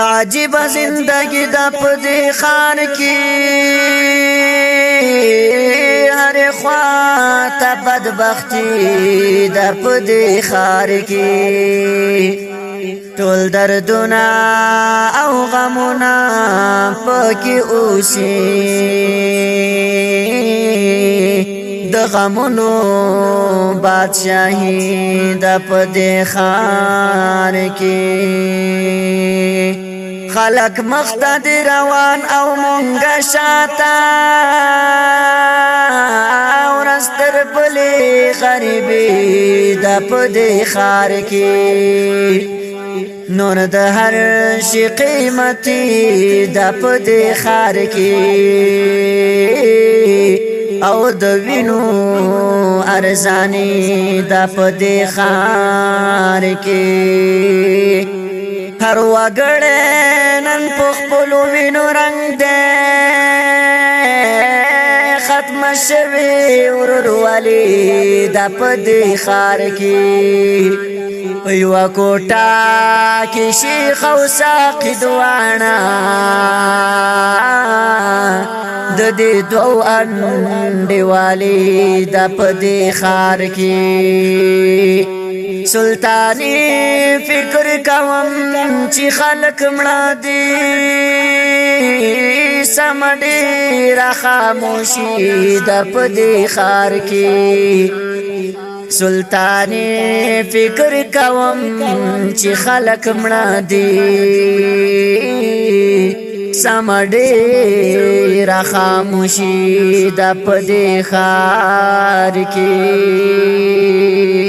عجیب زندگی د پدې خان کې هر خوا ته بدبختی د پدې خار کې ټول دردونه او غمونه پکې اوسي د غمونو بادشاہي د پدې خان کې خلق مختد روان او مونږه شاته ورستر بلې غریبي د پدې خار کې نور د هر شي قیمتي د پدې خار کې او د وینو ارزانی د پدې خار کې هر وګړې نن په خپل وینو رنگ دې ختم شوی ورورولي د پدې خار کې یو کوټه کې شیخ او ساقي دوانا د دې دوه انډیوالي د پدې خار کې سلطانی فکر کوم چې خلق مړه دي سمډي را خاموشي د پدې خار کې سلطانی فکر کوم چې خلق مړه دي سمډي را خاموشي د پدې خار کې